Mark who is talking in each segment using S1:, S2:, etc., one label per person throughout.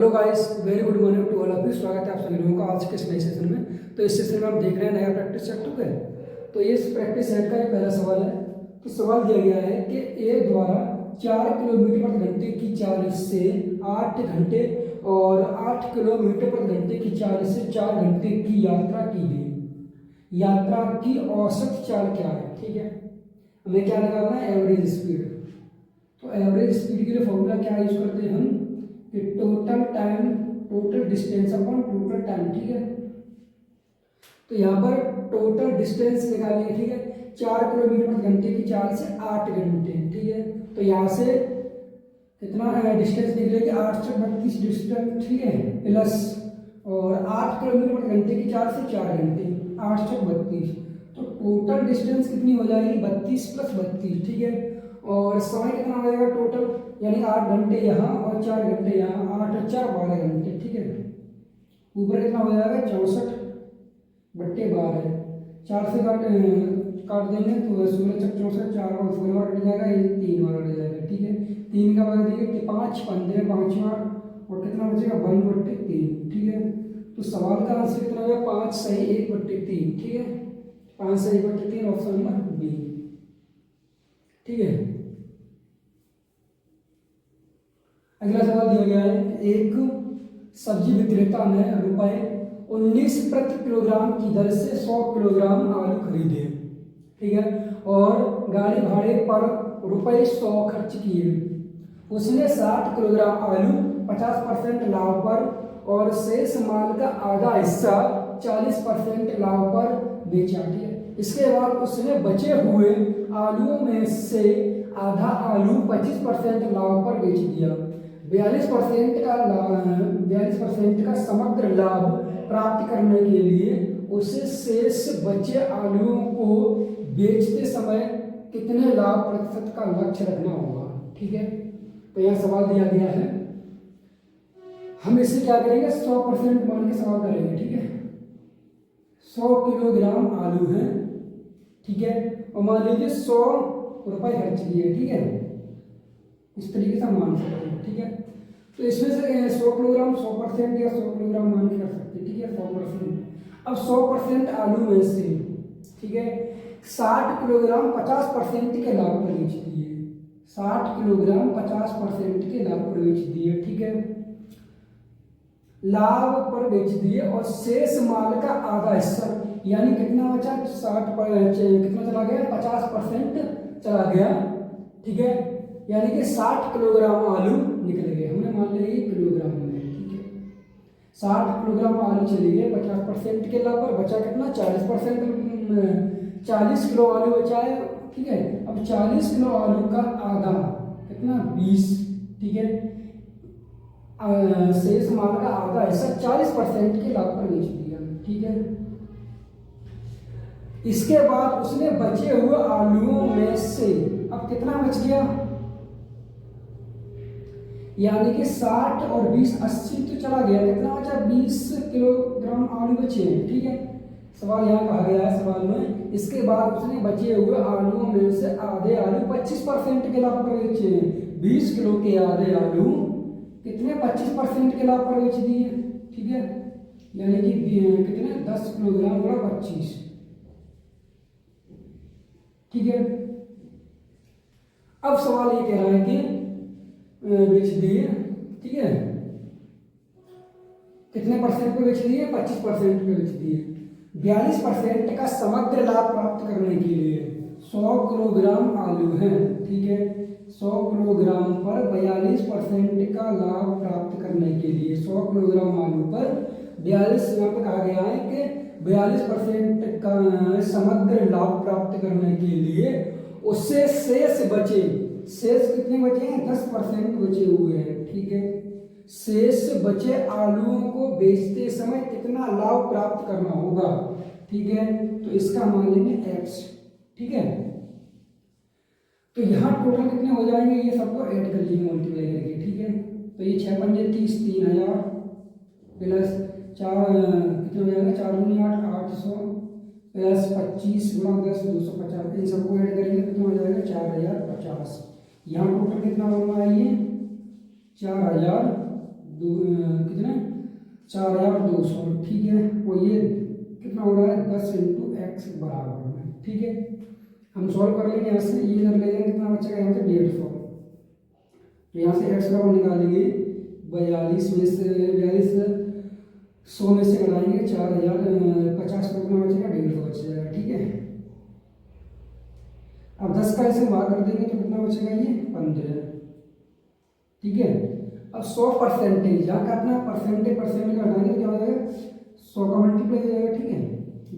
S1: Hello guys, very good morning to all of you. स्वागत है आप सभी लोगों का आज के इस नए सेशन में। तो इस सेशन में हम देख रहे हैं नया प्रैक्टिस सेट। ठीक है, तो इस प्रैक्टिस सेट का एक पहला सवाल है। तो सवाल दिया गया है कि ए द्वारा 4 किलोमीटर प्रति घंटे की चाल से 8 घंटे और 8 किलोमीटर प्रति घंटे की चाल से 4 घंटे की यात्रा की गई। यात्रा की औसत चाल क्या है? ठीक है, हमें क्या निकालना है? Average speed. तो एवरेज स्पीड के लिए फॉर्मूला क्या यूज करते हैं हम कि total time, total distance upon total time. ठीक है, तो यहाँ पर टोटल डिस्टेंस निकालेंगे। ठीक है, 4 किलोमीटर प्रति घंटे की चाल से 8 घंटे। ठीक है, तो यहाँ से कितना डिस्टेंस निकलेगी? 8 से 32 डिस्टेंस। ठीक है, प्लस और 8 किलोमीटर प्रति घंटे की चाल से 4 घंटे, 8 से 32, तो टोटल डिस्टेंस कितनी हो जाएगी? 32 प्लस 32। ठीक है, और समय कितना हो जाएगा टोटल? यानी 8 घंटे यहाँ और 4 घंटे यहाँ, 8 और 4 12 घंटे। ठीक है, ऊपर कितना हो जाएगा? 64/12। 4 से काट देंगे तो 16 × 64, 4 और 16 बार कट जाएगा, ये 3 बार कट जाएगा। ठीक है, 3 का भाग देंगे 5 15 5 बार, और कितना बचेगा? 1/3। ठीक है, तो सवाल का आंसर कितना होगा? 5 सही 1/3। ठीक है, 5 सही 1/3, ऑप्शन नंबर बी। ठीक है, अगला सवाल दिया गया है। एक सब्जी विक्रेता ने ₹19 प्रति किलोग्राम की दर से 100 किलोग्राम आलू खरीदे। ठीक है, और गाड़ी भाड़े पर ₹100 खर्च किए। उसने 60 किलोग्राम आलू 50% लाभ पर और शेष माल का आधा हिस्सा 40% लाभ पर बेचा। ठीक है, इसके बाद उसने बचे हुए आलूओं में से आधा आलू 25% लाभ पर बेच दिया। 42% का समग्र लाभ प्राप्त करने के लिए उसे शेष बचे आलूओं को बेचते समय कितने लाभ प्रतिशत का लक्ष्य रखना होगा? ठीक है, तो यह सवाल दिया गया है। हम इसे क्या करेंगे? 100% मान के सवाल करेंगे। ठीक है, 100 किलोग्राम आलू है। ठीक है, और मान लीजिए 100 रुपए खर्च किए। ठीक है, इस तरीके से हम मान सकते हैं। ठीक है, तो इसमें से 100 किलोग्राम 100% या 100 किलोग्राम मान के कर सकते हैं। ठीक है, 100%। अब 100% आलू में से, ठीक है, 60 किलोग्राम 50% के लाभ पर बेच दिए। 60 किलोग्राम 50% के लाभ पर बेच दिए। ठीक है, लाभ पर बेच दिए, और शेष माल का आधा हिस्सा, यानी कितना बचा? 60 पर कितना चला गया? 50% चला गया। ठीक है, यानी कि 60 किलोग्राम आलू निकल गए। हमने मान लिया ये किलोग्राम में। ठीक है, 60 किलोग्राम आलू चले गए 50% के लाभ पर, बचा कितना? 40%, 40 किलो आलू बचा है। ठीक है, अब 40 किलो आलू का आधा कितना? 20। ठीक है, शेष माल का आधा हिस्सा 40% के लाभ पर बेच दिया। ठीक है, इसके बाद उसने बचे हुए आलूओं में से अब कितना बच गया? यानी कि 60 और 20 80 तो चला गया, कितना बचा? 20 किलोग्राम आलू बचे हैं। ठीक है, सवाल यहाँ कहा गया है सवाल में, इसके बाद उसने बचे हुए आलूओं में से आधे आलू 25% के लाभ पर बेचे हैं। 20 किलो के आधे आलू कितने? 25% के लाभ पर बेच दिए। ठीक है, यानी कि कितने? 10 किलोग्राम बड़ा 25। ठीक है, अब सवाल ये कह रहा है कि बेच दिए। ठीक है, कितने परसेंट पे बेच दिए? 25% पे बेच दिए। 42% का समग्र लाभ प्राप्त करने के लिए 100 किलोग्राम आलू है। ठीक है, 100 किलोग्राम पर 42% का लाभ प्राप्त करने के लिए 100 किलोग्राम आलू पर 42, यहाँ पे कहा गया है कि 42% का समग्र लाभ प्राप्त करने के लिए उससे शेष बचे, शेष कितने बचे हैं? 10% बचे हुए हैं। ठीक है, शेष बचे आलूओं को बेचते समय कितना लाभ प्राप्त करना होगा? ठीक है, तो इसका मान लेंगे x। ठीक है, तो यहाँ टोटल कितने हो जाएंगे? ये सबको ऐड कर लीजिए मल्टीप्लाई करके। ठीक है, तो ये 6 पंजे 30, 3000 प्लस 4 कितना हो जाएगा? 4 दूनी 8, 800 प्लस 25 गुणा 10 250। इन सबको ऐड करेंगे कितना हो जाएगा? 4050। यहाँ टोटल कितना होगा? ये 4000 कितना 4200, ठीक है। और ये कितना हो रहा है 10 इंटू एक्स बराबर में, ठीक है। हम सॉल्व कर लेंगे यहाँ से, ये इधर ले जाएंगे, कितना बचेगा यहाँ से 150। तो यहाँ से एक्स बराबर निकालेंगे 42 में से 100 में से घटाएंगे 4050 में कितना बचेगा 150 बच जाएगा, ठीक है। अब 10 का ऐसे भाग कर देंगे तो कितना बचेगा ये 15, ठीक है। अब 100% यहाँ का अपना परसेंटेज का हटाएंगे तो क्या हो जाएगा 100 का मल्टीप्लाई हो जाएगा, ठीक है।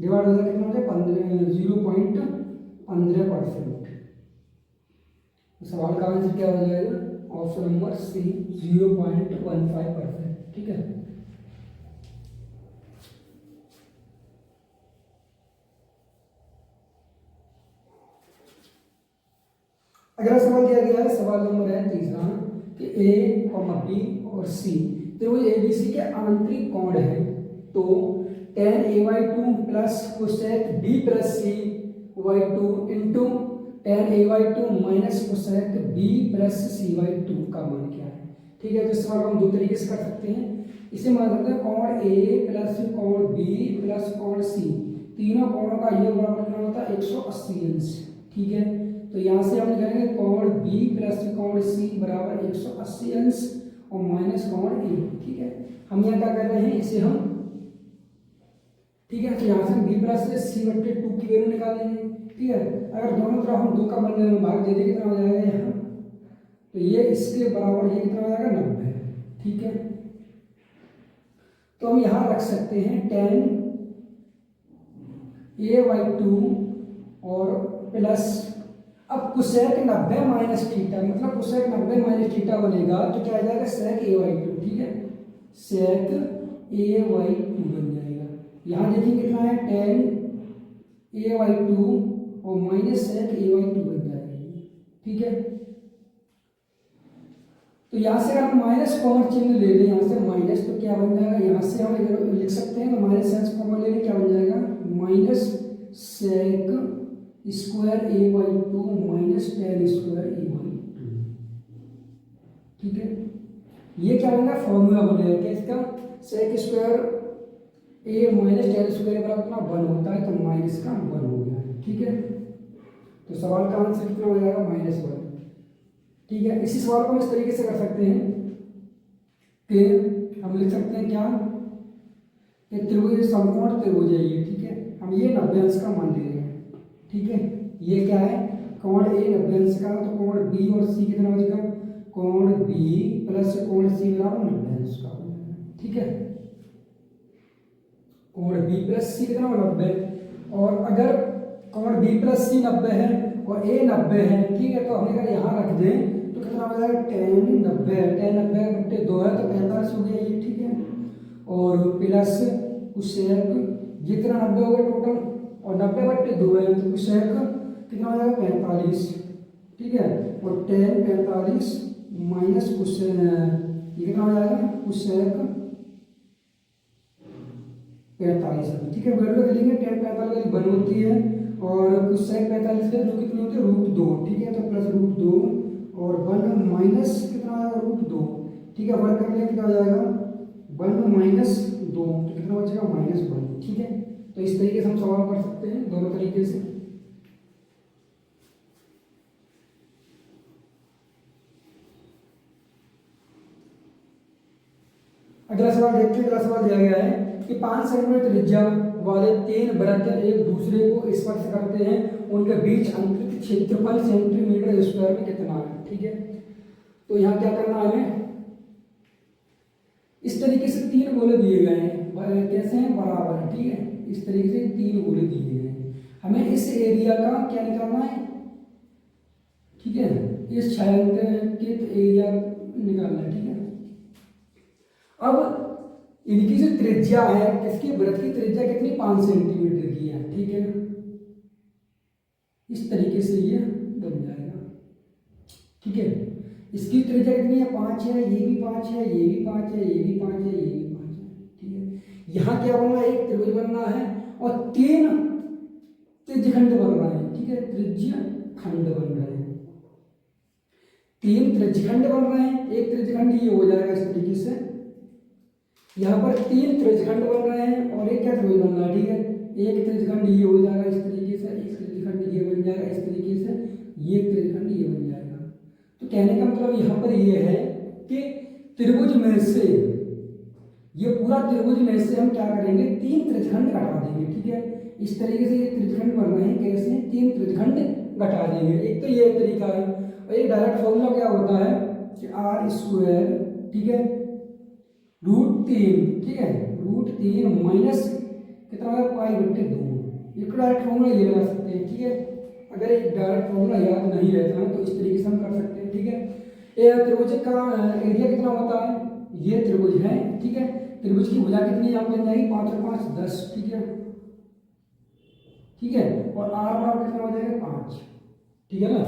S1: डिवाइड हो जाएगा कितना हो जाएगा 0.15%। सवाल का आंसर क्या हो जाएगा, ऑप्शन नंबर सी 0.15%, ठीक है। अगला सवाल दिया गया है, सवाल नंबर है तीसरा कि ए और बी और सी त्रिभुज एबीसी के आंतरिक कोण है, तो tan a/2 plus cosec b plus c/2 into tan a/2 minus cosec b plus c/2 का मान क्या है, ठीक है। तो इस सवाल को हम दो तरीके से कर सकते हैं। इसे मान सकते हैं कोण a प्लस कोण b प्लस कोण c, तीनों कोणों का योग बराबर कितना होता है 180 अंश, ठीक है। तो यहाँ से हम लिखेंगे कोण B प्लस कोण C बराबर 180 अंश और माइनस कोण A, ठीक है। हम यहाँ क्या कर रहे हैं, इसे हम, ठीक है, तो यहाँ से B प्लस C/2 की वैल्यू निकाल लेंगे, ठीक है। अगर दोनों तरफ हम 2 का भाग दे दें कितना हो जाएगा यहाँ, तो ये इसके बराबर ये कितना हो जाएगा 90, ठीक है। तो हम यहाँ रख सकते हैं tan a/2 और प्लस, अब कोसेक 90 माइनस थीटा, मतलब कोसेक 90 माइनस थीटा बनेगा तो क्या आ जाएगा सेक a/2, ठीक है, सेक a/2 बन जाएगा। यहाँ देखिए कितना है tan a/2 और माइनस सेक a/2 बन जाएगा, ठीक है। तो यहाँ से अगर माइनस कॉमन चिन्ह ले लें, यहाँ से माइनस, तो क्या बन जाएगा, यहाँ से हम लिख सकते हैं तो माइनस सेंस कॉमन ले लें, क्या बन जाएगा minus sec square a/2 minus tan square a/2, ठीक है। ये क्या बनेगा फॉर्मूला बनेगा क्या इसका, sec square a minus tan square बराबर कितना 1 होता है, तो माइनस का 1 हो गया, ठीक है। तो सवाल का आंसर कितना हो जाएगा -1, ठीक है। इसी सवाल को हम इस तरीके से कर सकते हैं कि हम लिख सकते हैं क्या, कि त्रिभुज समकोण त्रिभुज है ये, ठीक है। हम ये 90 अंश का मान ले रहे हैं, ठीक है। ये क्या है कोण A 90 अंश का, तो कोण B और C कितना बचेगा, कोण B प्लस कोण C बराबर 90 अंश का, ठीक है। कोण B प्लस C कितना 90, और अगर कोण B प्लस C 90 है और A 90 है, ठीक है, तो हमने अगर यहाँ रख दें तो कितना हो जाएगा tan 90/2 है तो 45 हो गया ये, ठीक है। और प्लस कोसेक जितना 90 हो गया टोटल, और 90/2 है तो कोसेक कितना हो जाएगा 45, ठीक है। और tan 45 माइनस कोसेक ये कितना हो जाएगा कोसेक 45, ठीक है। वैल्यू लिखेंगे tan 45 1 होती है और कोसेक 45 की वैल्यू कितनी होती है √2, ठीक है। तो प्लस √2 और 1 माइनस कितना आएगा √2, ठीक है। वर्ग कर लिया कितना हो जाएगा 1 माइनस 2, तो कितना बचेगा -1, ठीक है। तो इस तरीके से हम सवाल कर सकते हैं दोनों तरीके से। अगला सवाल देखते हैं। अगला सवाल दिया गया है कि 5 सेंटीमीटर त्रिज्या वाले 3 वृत्त एक दूसरे को स्पर्श करते हैं, उनके बीच अंतरिक्ष क्षेत्रफल सेंटीमीटर स्क्वायर में कितना है, ठीक है। तो यहाँ क्या करना है, इस तरीके से 3 गोले दिए गए हैं, कैसे हैं बराबर है, ठीक है। इस तरीके से 3 गोले दिए गए हैं, हमें इस एरिया का क्या निकालना है, ठीक है, इस छायांकित एरिया निकालना है, ठीक है। अब इनकी जो त्रिज्या है, इसकी वृत्त की त्रिज्या कितनी 5 सेंटीमीटर की है, ठीक है। इस तरीके से ये बन जाएगा, ठीक है। इसकी त्रिज्या कितनी है 5 है, ये भी 5 है, ये भी 5 है, ये भी 5 है, ये भी 5 है, ठीक है। यहाँ क्या बनना है, एक त्रिभुज बनना है और 3 त्रिज्यखंड बन रहा है, ठीक है, त्रिज्यखंड बन रहे हैं, 3 त्रिज्यखंड बन रहे हैं। एक त्रिज्यखंड ये हो जाएगा इस तरीके से, यहाँ पर 3 त्रिज्यखंड बन रहे हैं और एक क्या त्रिभुज बन रहा है, ठीक है। एक त्रिज्यखंड ये हो जाएगा इस तरीके से, एक त्रिज्यखंड ये बन जाएगा इस तरीके से, ये त्रिज्यखंड ये बन जाएगा। तो कहने का मतलब यहाँ पर ये है कि त्रिभुज में से, ये पूरा त्रिभुज में से हम क्या करेंगे, 3 त्रिज्यखंड घटा देंगे, ठीक है। इस तरीके से ये त्रिज्यखंड बन रहे हैं, कैसे, 3 त्रिज्यखंड घटा देंगे। एक तो ये तरीका है, और एक डायरेक्ट फॉर्मूला क्या होता है कि आर स्क्वायर, ठीक है, √3, ठीक है, √3 माइनस कितना होगा, π/2। एक डायरेक्ट फॉर्मूला ये लगा सकते हैं, ठीक है। अगर एक डायरेक्ट फॉर्मूला याद नहीं रहता है तो इस तरीके से हम कर सकते हैं, ठीक है। ये त्रिभुज का एरिया कितना होता है, ये त्रिभुज है, ठीक है। त्रिभुज की भुजा कितनी यहाँ बन जाएगी, 5 और 5 10, ठीक है, ठीक है। और आर बराबर कितना हो जाएगा, 5, ठीक है ना।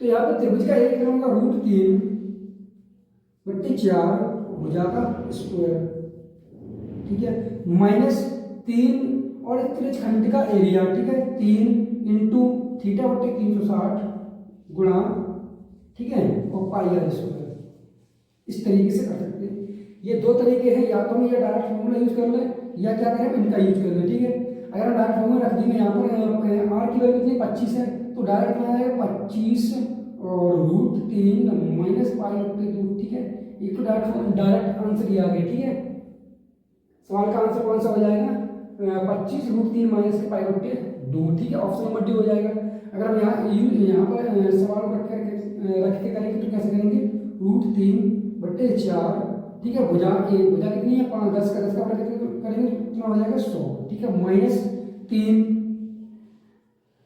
S1: तो यहाँ पर त्रिभुज का एरिया कितना होगा, √3/4 भुजा का स्क्वायर, ठीक है, माइनस 3 और त्रिज्यखंड का एरिया, ठीक है, 3 इंटू θ/360 गुणा, ठीक है, और πr स्क्वायर। इस तरीके से कर सकते हैं। ये दो तरीके हैं, या तो हम ये डायरेक्ट फॉर्मूला यूज कर लें या क्या करें, इनका यूज कर लें, ठीक है। अगर हम डायरेक्ट फॉर्मूला रख देंगे, यहाँ पर आर की वैल्यू कितनी 25 है, तो डायरेक्ट में आएगा 25 और √3 माइनस π/2, ठीक है। एक तो डायरेक्ट आंसर ये आ गया, ठीक है। सवाल का आंसर कौन सा हो जाएगा, 25 √3 माइनस π/2, ठीक है। ऑप्शन नंबर डी हो जाएगा। अगर हम यहाँ पर सवाल रख के करेंगे तो कैसे करेंगे, √3/4, ठीक है, भुजा कितनी है, 5, 10 का 10 का बटा करेंगे कितना हो जाएगा, 100, ठीक है, माइनस 3।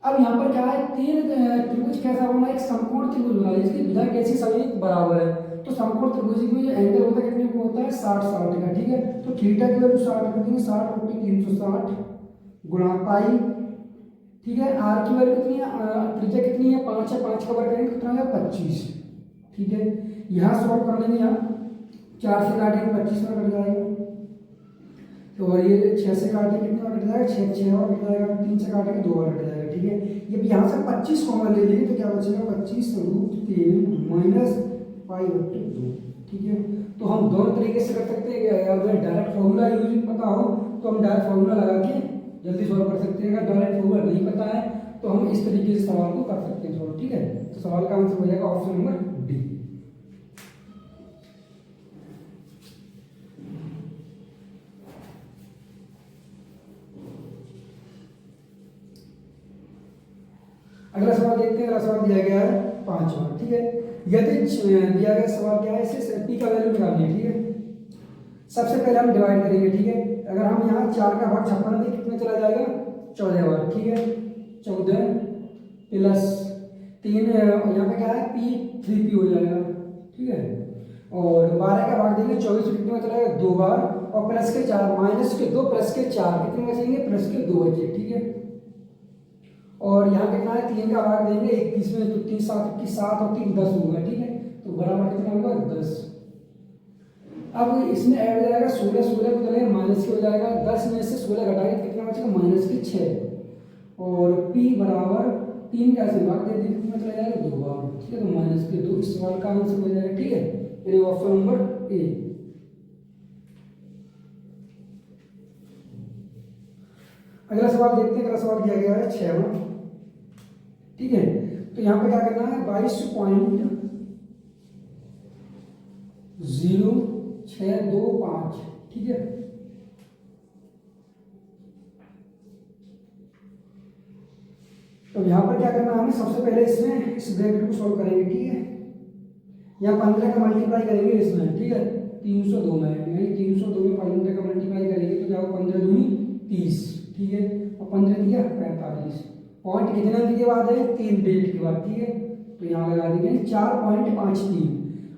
S1: अब यहाँ पर क्या है, 3 त्रिभुज कैसा बना, एक समकोण त्रिभुज बना, इसकी भुजा कैसी, सभी बराबर है। तो समकोण त्रिभुज में जो एंगल होता है कितने को होता है, 60 का, ठीक है। तो थीटा की वैल्यू 60 कर देंगे, 60/360 गुणा पाई, ठीक है। आर की वैल्यू कितनी है, त्रिज्या कितनी है, 5 है, 5 का वर्ग करेंगे कितना है, 25, ठीक है। यहाँ सॉल्व कर लेंगे, यहाँ 4 से काटेंगे 25 में कट जाएगा, तो और ये 6 से काटेंगे कितना कट जाएगा, 6 और कट जाएगा, 3 से काटेंगे 2 और कट जाएगा, ठीक है। ये यहाँ से 25 कॉमन ले लेंगे तो क्या बचेगा, 25 √3 माइनस π/2, ठीक है। तो हम दोनों तरीके से कर सकते हैं। अगर डायरेक्ट फॉर्मूला यूज पता हो तो हम डायरेक्ट फॉर्मूला लगा के जल्दी सॉल्व कर सकते हैं। अगर डायरेक्ट फॉर्मूला नहीं पता है तो हम इस तरीके से सवाल को कर सकते हैं सॉल्व, ठीक है। तो सवाल का आंसर हो जाएगा ऑप्शन नंबर डी। अगला सवाल देखते हैं। अगला सवाल दिया गया है 5वां, ठीक है। यदि दिया गया सवाल क्या है, इसे पी का वैल्यू निकालनी है, ठीक है। सबसे पहले हम डिवाइड करेंगे, ठीक है। अगर हम यहाँ 4 का भाग 56 में कितने चला जाएगा, 14 बार, ठीक है। 14 प्लस 3 यहाँ पे क्या है, P3P हो जाएगा, ठीक है। और 12 का भाग देंगे 24 कितने में चला जाएगा, 2 बार, और प्लस के 4 माइनस के 2 प्लस के 4 कितने बचेंगे, प्लस के 2 बचे, ठीक है। और यहाँ कितना है, 3 का भाग देंगे 21 में, तो 3 7 की 7 और 3 10 होगा, ठीक है। तो बराबर कितना होगा, 10। अब इसमें ऐड हो जाएगा 16 को चलेगा माइनस के हो जाएगा, 10 में से 16 घटाएंगे कितना बचेगा, माइनस के 6। और P बराबर 3 का ऐसे भाग दे देंगे कितना चला जाएगा, 2 बार, ठीक है। तो माइनस के 2 इस सवाल का आंसर हो जाएगा, ठीक है। यानी ऑप्शन नंबर ए। अगला सवाल देखते हैं। अगला सवाल दिया गया है 6वां, ठीक है। तो यहाँ पे क्या करना है, 22.0625, ठीक है। तो यहाँ पर क्या करना है, हमें सबसे पहले इसमें इस ब्रैकेट को सॉल्व करेंगे, ठीक है। यहाँ 15 का मल्टीप्लाई करेंगे इसमें, ठीक है, 302 में, यानी 302 में 15 का मल्टीप्लाई करेंगे तो क्या होगा, 15 दूनी 30, ठीक है। और 15 दिया 45, पॉइंट कितने अंक के बाद है, 3 डिजिट के बाद, ठीक है। तो यहाँ लगा देंगे 4.53।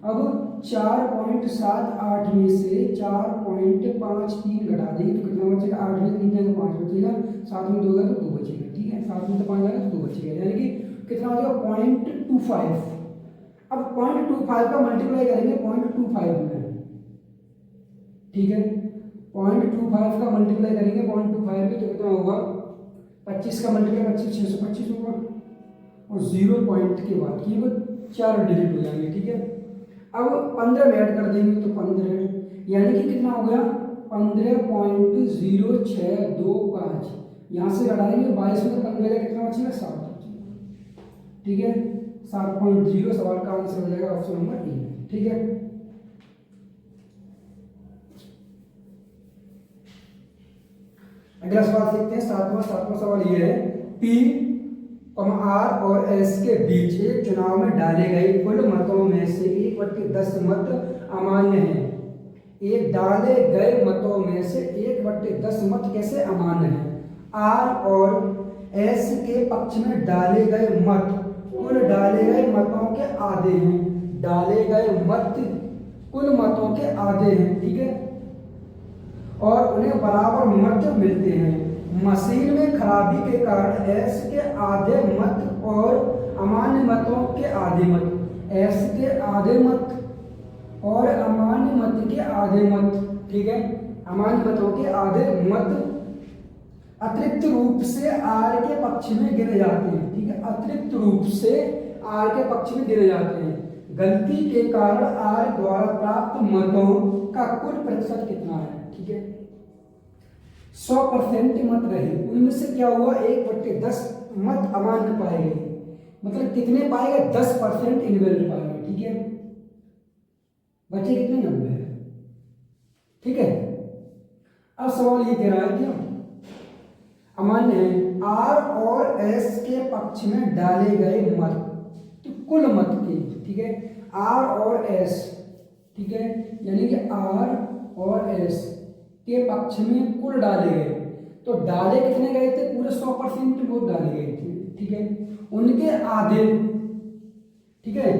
S1: अब 4.78 में से 4.53 घटा देंगे तो कितना बचेगा, 8 में 3 जाएगा 5 बचेगा, 7 में 2 गया तो 2 बचेगा, ठीक है। 7 में तो 5 जाएगा तो 2 बचेगा, यानी कि कितना हो जाएगा, 0.25। अब 0.25 का मल्टीप्लाई करेंगे 0.25 में, ठीक है। 0.25 का मल्टीप्लाई करेंगे 0.25 में तो कितना होगा, 25 का मल्टीप्लाई 25 625 होगा, और 0 पॉइंट के बाद की वो 4 डिजिट हो जाएंगे, ठीक है। अब 15 में ऐड कर देंगे तो 15, यानी कि कितना हो गया 15.0625। यहाँ से घटाएंगे 22 में 15 का कितना बचेगा 7 बचेगा। ठीक है 7.0 सवाल का आंसर हो जाएगा ऑप्शन नंबर ए। ठीक है अगला सवाल देखते हैं। सातवां सवाल ये है पी आर और एस के बीच एक चुनाव में डाले गए कुल मतों में से 1/10 मत अमान्य है। एक डाले गए मतों में से 1/10 मत कैसे अमान्य है। आर और एस के पक्ष में डाले गए मत कुल डाले गए मतों के आधे हैं। डाले गए मत कुल मतों के आधे हैं। ठीक है और उन्हें बराबर मत मिलते हैं। मशीन में खराबी के कारण एस के आधे मत और अमान्य मतों के आधे मत, एस के आधे मत और अमान्य मत के आधे मत, ठीक है अमान्य मतों के आधे मत अतिरिक्त रूप से आर के पक्ष में गिने जाते हैं। ठीक है अतिरिक्त रूप से आर के पक्ष में गिने जाते हैं। गलती के कारण आर द्वारा प्राप्त मतों का कुल प्रतिशत कितना है। ठीक है 100% मत रहे उनमें से क्या हुआ 1/10 मत अमान्य पाए गए। मतलब कितने पाए गए 10% इनवैलिड पाए गए। ठीक है बचे कितने 90। ठीक है अब सवाल ये कह रहा है क्या अमान्य है आर और एस के पक्ष में डाले गए मत तो कुल मत के। ठीक है आर और एस ठीक है यानी कि आर और एस के पक्ष में कुल डाले गए तो डाले कितने गए थे पूरे 100% वोट डाले गए थे। ठीक है उनके आधे ठीक है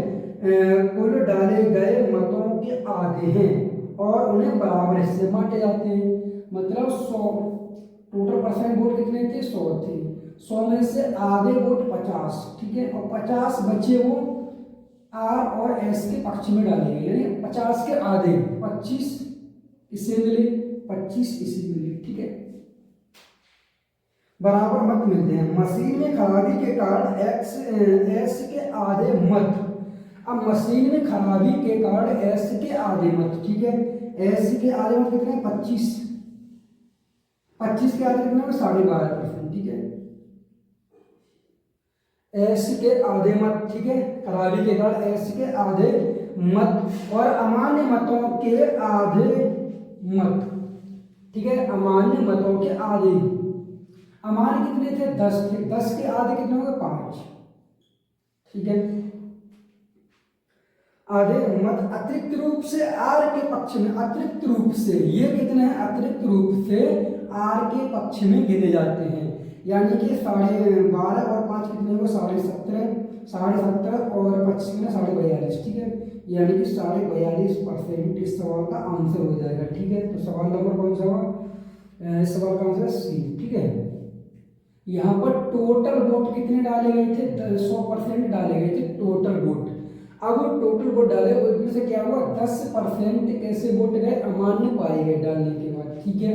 S1: कुल डाले गए मतों के आधे हैं और उन्हें बराबर हिस्से बांटे जाते हैं। मतलब 100 टोटल परसेंट वोट कितने थे 100 थे। 100 में से आधे वोट 50। ठीक है और 50 बचे वो आर और एस के पक्ष में डाले गए यानी 50 के आधे 25 इससे मिले 25 इसी मिले। ठीक है बराबर मत मिलते हैं। मशीन में खराबी के कारण एस के आधे मत। अब मशीन में खराबी के कारण एस के आधे मत। ठीक है एस के आधे मत कितने 25 के आधे कितने 12.5%। ठीक है एस के आधे मत। ठीक है खराबी के कारण एस के आधे मत और अमान्य मतों के आधे मत। ठीक है अमान्य मतों के आधे अमान्य कितने थे 10 थे। 10 के आधे कितने हो गए 5। ठीक है आधे मत अतिरिक्त रूप से आर के पक्ष में अतिरिक्त रूप से ये कितने हैं अतिरिक्त रूप से आर के पक्ष में गिने जाते हैं। यानी कि 12.5 और 5 कितने हो 17.5 और 25 कितने 42.5। ठीक है यानी कि 42.5% इस सवाल का आंसर हो जाएगा। ठीक है तो सवाल नंबर कौन सा हुआ इस सवाल का आंसर सी। ठीक है यहाँ पर टोटल वोट कितने डाले गए थे 100% डाले गए थे टोटल वोट। अब टोटल वोट डाले उसमें से क्या हुआ 10% कैसे वोट गए अमान्य पाए गए डालने के बाद। ठीक है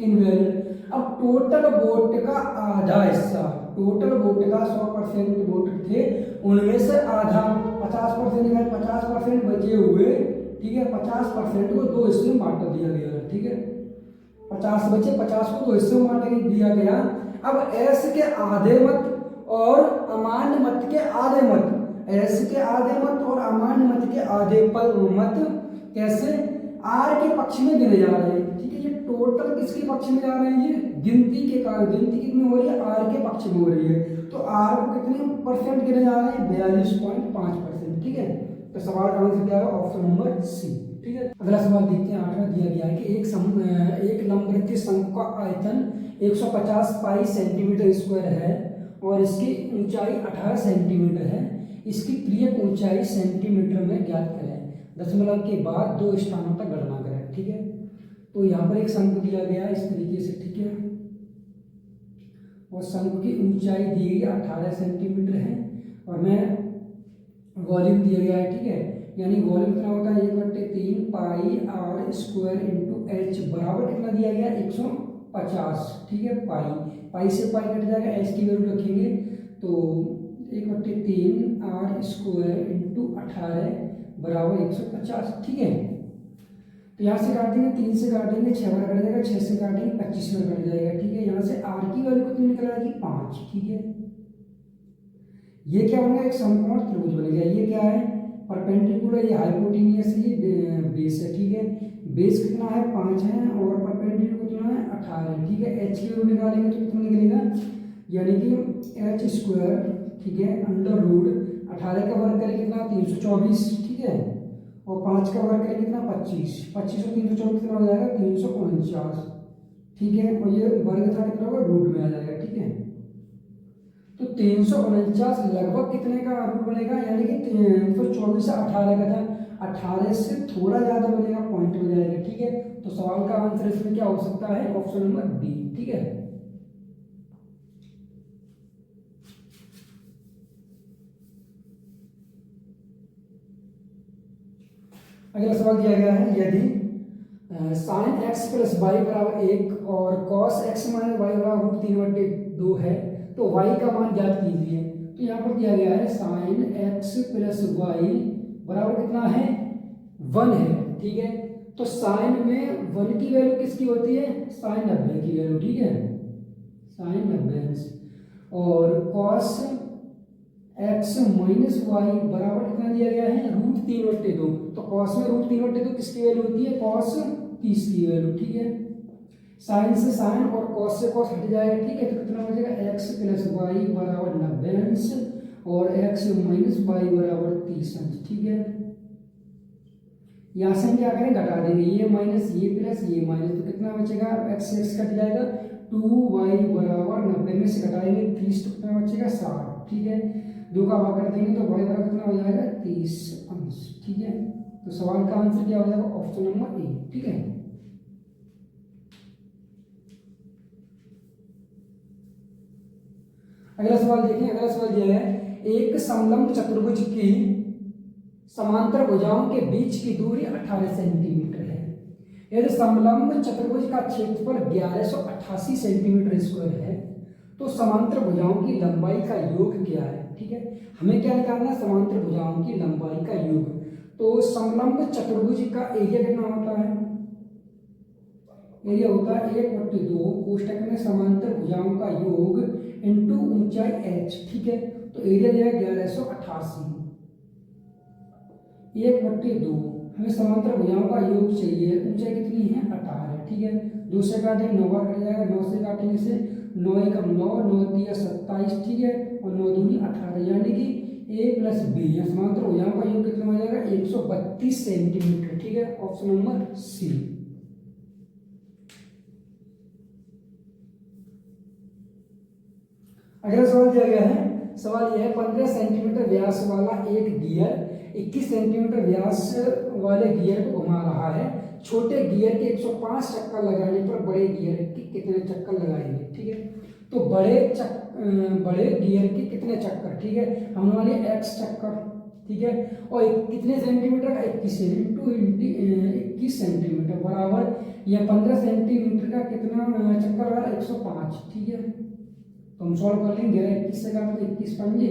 S1: इनवैलिड। अब टोटल वोट का आधा हिस्सा टोटल वोट का 100% वोट थे उनमें से आधा 50% गए 50% बचे हुए। ठीक है 50% को 2 हिस्से में बांट दिया गया। ठीक है 50 बचे 50 को 2 हिस्से में बांट दिया गया। अब एस के आधे मत और अमान्य मत के आधे मत एस के आधे मत और अमान्य मत के आधे मत कैसे आर के पक्ष में गिने जा रहे हैं। ठीक है ये टोटल किसके पक्ष में जा रहे हैं ये गिनती के कारण गिनती कितनी हो रही है आर के पक्ष में हो रही है। तो आर को कितने % गिने जा रहे हैं 42.5%। ठीक है तो सवाल का आंसर क्या है ऑप्शन नंबर सी। ठीक है अगला सवाल देखते हैं 8वां दिया गया है कि एक लंबवृत्तीय शंकु का आयतन 150 पाई सेंटीमीटर स्क्वायर है और इसकी ऊंचाई 18 सेंटीमीटर है। इसकी क्रियक ऊंचाई सेंटीमीटर में ज्ञात करें। दशमलव के बाद 2 स्थानों तक गणना करें। ठीक है तो यहाँ पर एक शंकु दिया गया है इस तरीके से। ठीक है और शंकु की ऊंचाई दी गई 18 सेंटीमीटर है और मैं वॉल्यूम दिया गया है। ठीक है यानी वॉल्यूम कितना होता है 1/3 पाई आर स्क्वायर इंटू एच बराबर कितना दिया गया 150। ठीक है पाई से पाई कट जाएगा एच की वैल्यू रखेंगे तो 1/3 आर स्क्वायर इंटू 18 बराबर 150। ठीक है तो तो यहाँ से काट देंगे, 3 से काटेंगे 6 बार कट जाएगा, 6 से काटेंगे 25 बार कट जाएगा, ठीक है। यहाँ से आर की वैल्यू कितनी निकल आएगी 5, ठीक है। ये क्या बन गया, एक समकोण त्रिभुज बन गया। ये क्या है, परपेंडिकुलर, ये हाइपोटेन्यूस, ये बेस है, ठीक है। बेस कितना है 5 है और परपेंडिकुलर कितना है 18 है, ठीक है। एच की वैल्यू निकालेंगे तो कितना निकलेगा, यानी कि एच स्क्वायर, ठीक है, अंडर रूट 18 का वर्ग करें कितना 324, ठीक है, और 5 का वर्ग करें कितना 25, 25 और 324 कितना हो जाएगा 349, ठीक है। और ये वर्ग था कितना होगा रूट में आ जाएगा, ठीक है। तो 349 लगभग कितने का रूट बनेगा, यानी कि 324 से 18 का था, 18 से थोड़ा ज्यादा बनेगा, पॉइंट हो जाएगा, ठीक है। तो सवाल का आंसर इसमें क्या हो सकता है, ऑप्शन नंबर बी, ठीक है। अगला सवाल दिया गया है, यदि साइन एक्स प्लस वाई बराबर 1 और कॉस एक्स माइनस वाई बराबर रूट 3/2 है, तो y का मान ज्ञात कीजिए। तो यहाँ पर दिया गया है साइन एक्स प्लस वाई बराबर कितना है 1 है, ठीक है। तो साइन में 1 की वैल्यू किसकी होती है, साइन 90 की वैल्यू, ठीक है, साइन 90। और कॉस एक्स माइनस वाई बराबर कितना दिया गया है रूट 3/2। तो कॉस में रूट 3/2 किसकी वैल्यू होती है, कॉस 30 की वैल्यू, ठीक है। साइन से साइन और कॉस से कॉस हट जाएगा, ठीक है। तो कितना बचेगा, एक्स प्लस वाई बराबर 90 अंश और एक्स माइनस वाई बराबर 30 अंश, ठीक है। यहाँ से हम क्या करें, घटा देंगे, ये माइनस ये प्लस ये माइनस, तो कितना बचेगा, एक्स एक्स कट जाएगा, 2y बराबर 90 में से घटाएंगे 30, तो कितना बचेगा 60, ठीक है। 2 का भाग कर देंगे तो बड़े बड़ा कितना हो जाएगा 30 अंश, ठीक है। तो सवाल का आंसर क्या हो जाएगा, ऑप्शन नंबर ए, ठीक है। अगला सवाल देखिए, अगला सवाल दिया है, एक समलंब चतुर्भुज की समांतर भुजाओं के बीच की दूरी 18 सेंटीमीटर है। यदि समलंब चतुर्भुज का क्षेत्रफल 1188 सेंटीमीटर स्क्वायर है, तो समांतर भुजाओं की लंबाई का योग क्या है, ठीक है। हमें क्या निकालना है, समांतर भुजाओं की लंबाई का योग। तो समलंब चतुर्भुज का एरिया कितना होता है, एरिया होता है 1/2 कोष्टक में समांतर भुजाओं का योग इंटू ऊंचाई h, ठीक है। तो एरिया जो है 1188, 1/2, हमें समांतर भुजाओं का योग चाहिए, ऊंचाई कितनी है 18, ठीक है। 2 से काटेंगे 9 बार कट जाएगा, 9 से काटेंगे से 9 × 9, 9 × 3 = 27, ठीक है, और 9 दूनी 18, यानी कि a + b, या समांतर भुजाओं का योग कितना हो जाएगा 132 सेंटीमीटर, ठीक है। Option number C. अगला सवाल दिया गया है, सवाल यह है, 15 सेंटीमीटर व्यास वाला एक गियर 21 सेंटीमीटर व्यास वाले गियर को घुमा रहा है। छोटे गियर के 105 चक्कर लगाने पर बड़े गियर के कितने चक्कर लगाएंगे, ठीक है। तो बड़े गियर के कितने चक्कर, ठीक है, हमने वाले x चक्कर, ठीक है, और कितने सेंटीमीटर का 21 इंटू 21 सेंटीमीटर बराबर या 15 सेंटीमीटर का कितना चक्कर लगा 105, ठीक है। तो हम सॉल्व कर लेंगे, 21 से काटो 21 पंजे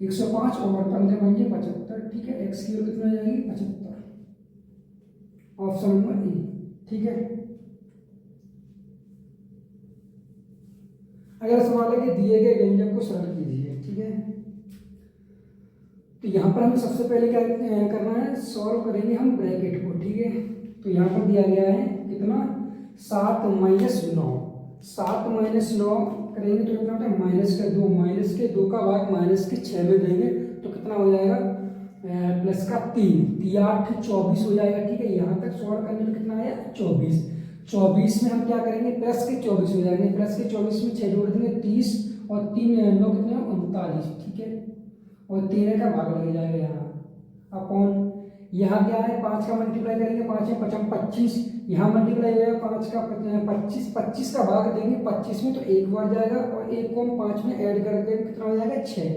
S1: 105 और 15 पंजे 75, ठीक है। एक्स की वैल्यू कितना जाएगी 75, ऑप्शन नंबर ए, ठीक है। अगर सवाल है कि दिए गए व्यंजक को सरल कीजिए, ठीक है। तो यहाँ पर हमें सबसे पहले क्या करना है, सॉल्व करेंगे हम ब्रैकेट को, ठीक है। तो यहाँ पर दिया गया है कितना 7 - 9, 7 - 9 करेंगे तो कितना होता है -2, -2 का भाग -6 में देंगे तो कितना हो जाएगा प्लस का 3, 3 8 24 हो जाएगा, ठीक है। यहाँ तक सॉल्व करने में कितना आया 24, 24 में हम क्या करेंगे प्लस के 24 हो जाएंगे, प्लस के 24 में 6 जोड़ देंगे 30 और 3 9 कितने 39, ठीक है। और 13 का भाग लग जाएगा यहाँ अपॉन, यहाँ क्या है 5 का मल्टीप्लाई करेंगे, 5 में 5 25, यहाँ मल्टीप्लाई हो जाएगा 5 का 25, 25 का भाग देंगे 25 में तो 1 बार जाएगा और 1 को हम 5 में ऐड करके कितना हो जाएगा 6,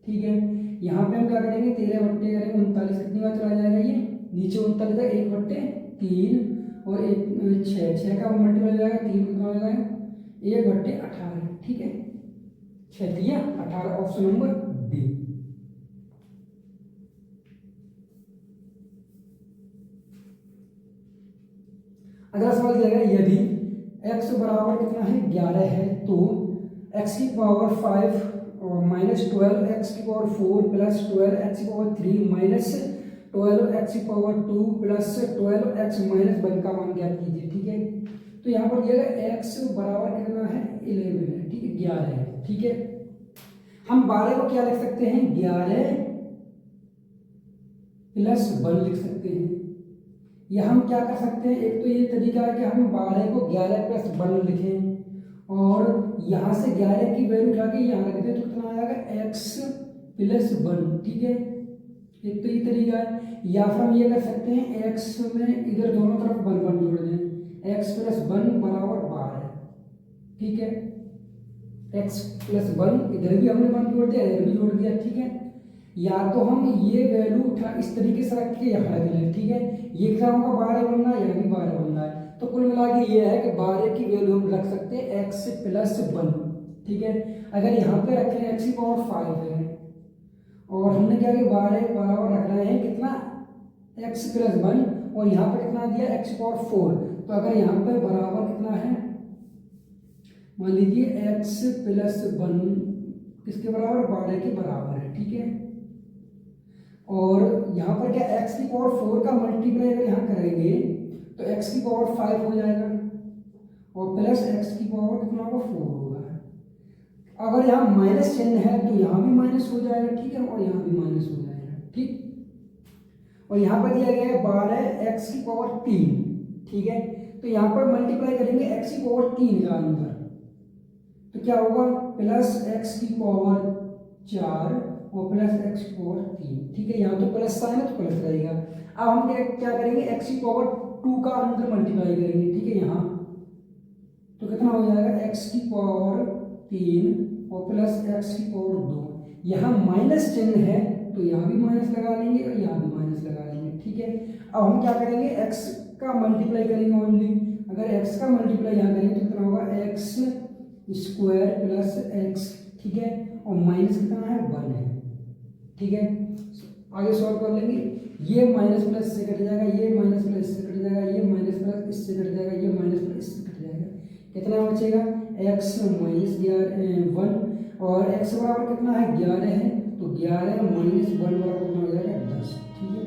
S1: ठीक है। यहाँ पे हम क्या करेंगे 13 बट्टे करेंगे 39, कितनी बार चला जाएगा ये नीचे 39 है 1/3 और 6 का मल्टीप्लाई हो जाएगा 3 कितना हो जाएगा 1/18, ठीक है। 6 दिया 18, ऑप्शन नंबर डी। अगला सवाल दिया गया यदि x बराबर कितना है 11 है तो x की पावर 5 माइनस 12 x की पावर 4 प्लस 12 x की पावर 3 माइनस 12 x की पावर 2 प्लस 12 x माइनस 1 का मान ज्ञात कीजिए। ठीक है, तो यहाँ पर दिया गया x बराबर कितना है 11 है। ठीक है, 11 है। ठीक है, हम 12 को क्या लिख सकते हैं 11 प्लस 1 लिख सकते हैं, या हम क्या कर सकते हैं, एक तो ये तरीका है कि हम 12 को 11 प्लस 1 लिखें और यहाँ से 11 की वैल्यू उठा के यहाँ रख दें तो कितना आएगा x प्लस 1। ठीक है, एक तो ये तरीका है, या फिर हम ये कर सकते हैं x में इधर दोनों तरफ 1 1 जोड़ दें, x प्लस 1 बराबर 12। ठीक है, x प्लस 1 इधर भी हमने 1 जोड़ दिया, इधर भी जोड़ दिया। ठीक है, या तो हम ये वैल्यू उठा इस तरीके से रख के यहाँ रख लें। ठीक है, ये क्या होगा 12 बनना है, यहाँ भी 12 बनना है, तो कुल मिला के ये है कि 12 की वैल्यू हम रख सकते हैं x प्लस 1। ठीक है, अगर यहाँ पे रखें x की पावर 5 है और हमने क्या किया 12 बराबर रख रहे हैं कितना x प्लस 1 और यहाँ पे कितना दिया x की पावर 4, तो अगर यहाँ पे बराबर कितना है मान लीजिए x प्लस 1 किसके बराबर 12 के बराबर है। ठीक है, और यहाँ पर क्या x की पावर 4 का मल्टीप्लाई अगर यहाँ करेंगे तो x की पावर 5 हो जाएगा और प्लस x की पावर कितना होगा 4 होगा। अगर यहाँ माइनस चिन्ह है तो यहाँ भी माइनस हो जाएगा। ठीक है, और यहाँ भी माइनस हो जाएगा। ठीक, और यहाँ पर दिया गया है 12 x की पावर 3। ठीक है, तो यहाँ पर मल्टीप्लाई करेंगे x की पावर 3 का अंदर, तो क्या होगा प्लस x की पावर 4 और प्लस x की पावर 3। ठीक है, यहाँ तो प्लस साइन है तो प्लस रहेगा। अब हम क्या करेंगे x की पावर 2 का अंदर मल्टीप्लाई करेंगे। ठीक है, यहाँ तो कितना हो जाएगा x की पावर 3 और प्लस x की पावर 2। यहाँ माइनस चिन्ह है तो यहाँ भी माइनस लगा लेंगे और यहाँ भी माइनस लगा लेंगे। ठीक है, अब हम क्या करेंगे x का मल्टीप्लाई करेंगे ओनली। अगर x का मल्टीप्लाई यहाँ करेंगे तो कितना होगा x स्क्वायर प्लस x। ठीक है, और माइनस कितना है 1 है। ठीक है, आगे सॉल्व कर लेंगे, ये माइनस प्लस से कट जाएगा, ये माइनस प्लस से कट जाएगा, ये माइनस प्लस इससे कट जाएगा, ये माइनस प्लस इससे कट जाएगा, कितना बचेगा x माइनस 1 और x बराबर कितना है 11 है, तो 11 माइनस 1 बराबर कितना हो जाएगा 10। ठीक है,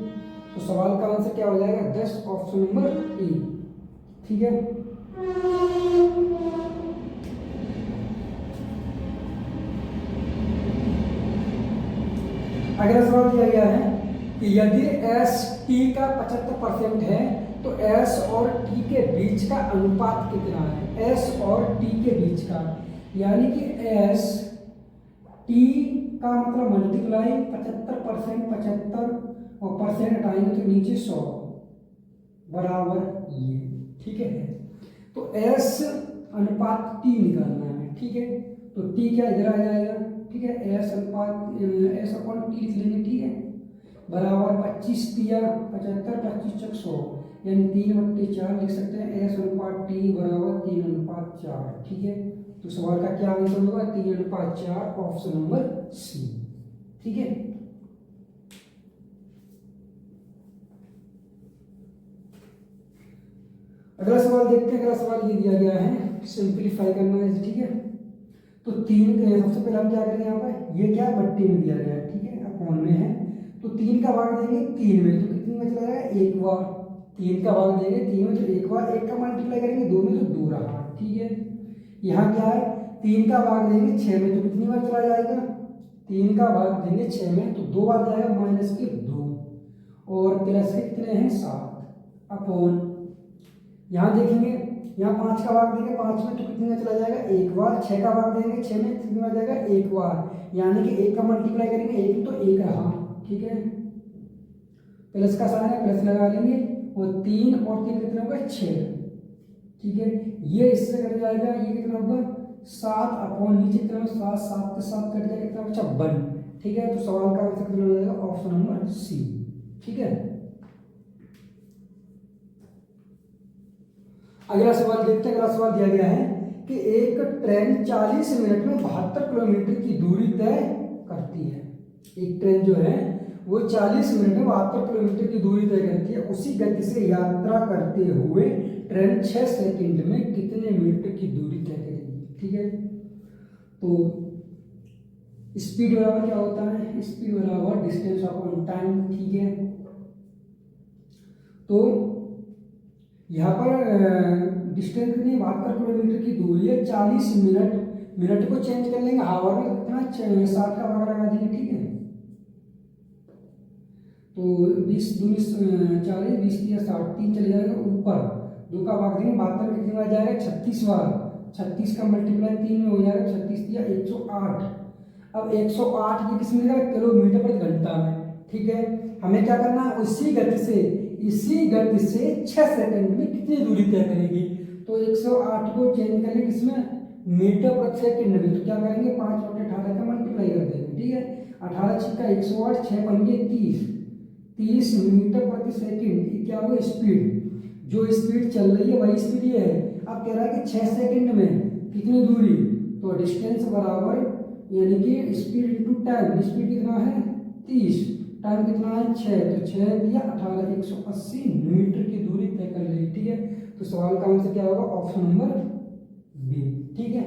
S1: तो सवाल का आंसर क्या हो जाएगा 10, ऑप्शन नंबर ए। ठीक है, अगला सवाल दिया गया है कि यदि s t का 75% है तो s और t के बीच का अनुपात कितना है। s और t के बीच का, यानी कि s t का मतलब मल्टीप्लाई 75%, 75 और परसेंट हटाएंगे तो नीचे 100 बराबर ये। ठीक है, तो s अनुपात t निकालना है। ठीक है, तो t क्या इधर आ जाएगा। ठीक है, s अनुपात s अपॉन t लिख लेंगे। ठीक है, बराबर 25 तिया 75, 25 चक 100, यानी 3/4 लिख सकते हैं। s अनुपात t बराबर 3/4। ठीक है, तो सवाल का क्या आंसर होगा 3/4, ऑप्शन नंबर सी। ठीक है, अगला सवाल देखते हैं। अगला सवाल ये दिया गया है, सिंप्लीफाई करना है। ठीक है, तो 3 सबसे पहले हम क्या करेंगे, यहाँ पर ये क्या है बट्टी में दिया गया है। ठीक है, अपॉन में है तो 3 का भाग देंगे 3 में तो कितनी में चला जाएगा 1 बार। 3 का भाग देंगे 3 में तो 1 बार, 1 का मल्टीप्लाई करेंगे 2 में तो 2 रहा। ठीक है, यहाँ क्या है 3 का भाग देंगे 6 में तो कितनी बार चला जाएगा, 3 का भाग देंगे 6 में तो 2 बार जाएगा, माइनस के 2 और प्लस के कितने हैं 7 अपॉन। यहाँ देखेंगे यहाँ 5 का भाग देंगे 5 में तो कितने में चला जाएगा 1 बार। 6 का भाग देंगे 6 में कितने में जाएगा 1 बार, यानी कि 1 का मल्टीप्लाई करेंगे 1 तो 1 रहा। ठीक है, प्लस का साइन है प्लस लगा लेंगे और 3 और 3 कितने होगा 6। ठीक है, ये इससे कट जाएगा, ये कितना होगा 7 अपॉन नीचे कितना 7, 7 के साथ कट जाएगा कितना बचा 1। ठीक है, तो सवाल का आंसर कितना हो जाएगा ऑप्शन नंबर सी। ठीक है, अगला सवाल देखते हैं। अगला सवाल दिया गया है कि एक ट्रेन 40 मिनट में 72 किलोमीटर की दूरी तय करती है। एक ट्रेन जो है वो 40 मिनट में 72 किलोमीटर की दूरी तय करती है। उसी गति से यात्रा करते हुए ट्रेन 6 सेकंड में कितने मीटर की दूरी तय करेगी। ठीक है, तो स्पीड बराबर क्या होता है, स्पीड बराबर डिस्टेंस अपॉन टाइम। ठीक है, तो यहाँ पर डिस्टेंस की बात कर किलोमीटर की दूरी है 40 मिनट, मिनट को चेंज कर लेंगे हावर में, कितना 60 का भाग लगा देंगे। ठीक है, तो 20 दूनी 40, 20 या 60, 3 चले जाएगा ऊपर, 2 का भाग देंगे 72 कितने में आ जाएगा 36 बार, 36 का मल्टीप्लाई 3 में हो जाएगा, 36 या 108। अब 108 ये किस में मिलेगा, किलोमीटर प्रति घंटा में। ठीक है, हमें क्या करना है, इसी गति से 6 सेकंड में कितनी दूरी तय करेगी। तो 108 को चेंज करेंगे किसमें, मीटर प्रति सेकंड में, तो क्या करेंगे 5/18 का मल्टीप्लाई कर देंगे। ठीक है, 18 छिक्का 108, 6 पंजे 30 मीटर प्रति सेकंड। क्या हुआ, स्पीड, जो स्पीड चल रही है वही स्पीड ये है। अब कह रहा है कि 6 सेकंड में कितनी दूरी, तो डिस्टेंस बराबर यानी कि स्पीड इंटू टाइम, स्पीड कितना है 30, टाइम कितना है 6, तो 6 दिया 18, 180 मीटर की दूरी तय कर ली। ठीक है, तो सवाल का आंसर क्या होगा, ऑप्शन नंबर बी। ठीक है।